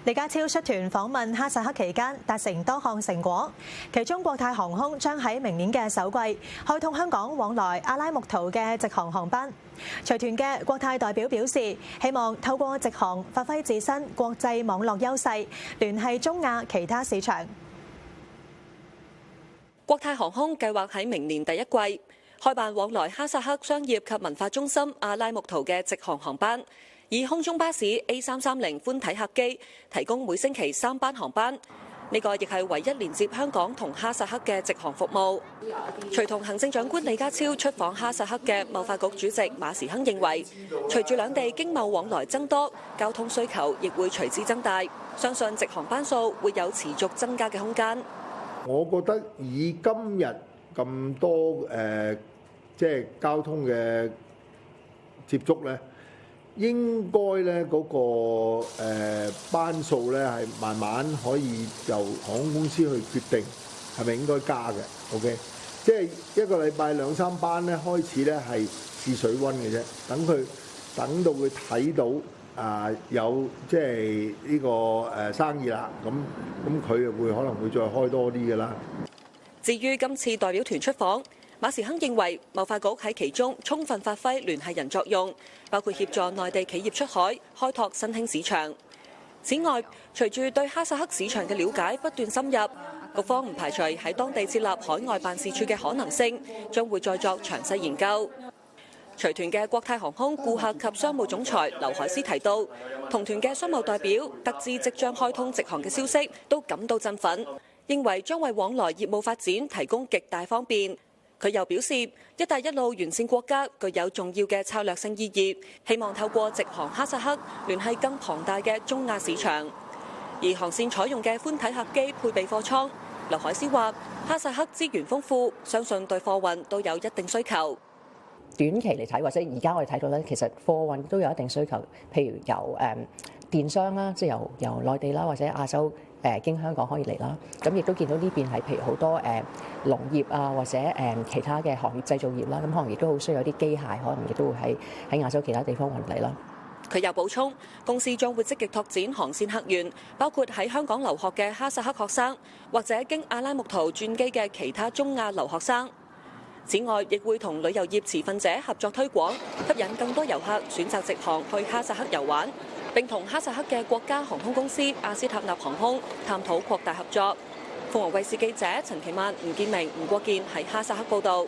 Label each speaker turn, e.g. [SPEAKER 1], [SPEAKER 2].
[SPEAKER 1] 李家超率團訪問哈薩克期間，達成多項成果，其中國泰航空將喺明年嘅首季開通香港往來阿拉木圖嘅直航航班。隨團嘅國泰代表表示，希望透過直航發揮自身國際網絡優勢，聯繫中亞其他市場。
[SPEAKER 2] 國泰航空計劃喺明年第一季開辦往來哈薩克商業及文化中心阿拉木圖嘅直航航班，以空中巴士 A330 寬體客機提供每星期3班航班。呢個亦係唯一連接香港同哈薩克嘅直航服務。隨同行政長官李家超出訪哈薩克嘅貿發局主席馬時亨認為，隨住兩地經貿往來增多，交通需求亦會隨之增大，相信直航班數會有持續增加嘅空間。
[SPEAKER 3] 我覺得以今日咁多即係交通嘅接觸咧，應該咧嗰個班數咧係慢慢可以由航空公司去決定係咪應該加嘅。OK， 即係一個禮拜2、3班咧，開始咧係試水溫嘅啫，等到佢睇到有即係呢個生意啦，咁佢會可能會再開多啲嘅啦。
[SPEAKER 2] 至於今次代表團出訪，馬時亨認為貿發局喺其中充分發揮聯繫人作用，包括協助內地企業出海，開拓新興市場。此外，隨住對哈薩克市場嘅了解不斷深入，局方唔排除喺當地設立海外辦事處嘅可能性，將會再作詳細研究。隨團嘅國泰航空顧客及商務總裁劉海思提到，同團嘅商務代表得知即將開通直航嘅消息，都感到振奮，認為將為往來業務發展提供極大方便。佢又表示，一帶一路沿線國家具有重要嘅策略性意義，希望透過直航哈薩克聯繫更龐大嘅中亞市場。而航線採用嘅寬體客機配備貨艙，劉海思話：哈薩克資源豐富，相信對貨運都有一定需求。
[SPEAKER 4] 短期嚟睇，或者而家我哋睇到咧，其實貨運都有一定需求，譬如由電商啦，即係由內地啦，或者亞洲經香港可以嚟啦。咁亦都見到呢邊係譬如好多農業啊，或者其他嘅行業製造業啦，咁可能亦都好需要有啲機械，可能亦都會喺亞洲其他地方運嚟啦。
[SPEAKER 2] 佢又補充，公司將會積極拓展航線客源，包括喺香港留學嘅哈薩克學生，或者經阿拉木圖轉機嘅其他中亞留學生。此外，亦會同旅遊業持份者合作推廣，吸引更多遊客選擇直航去哈薩克遊玩，並同哈薩克嘅國家航空公司阿斯塔納航空探討擴大合作。鳳凰衛視記者陳其曼、吳建明、吳國健喺哈薩克報導。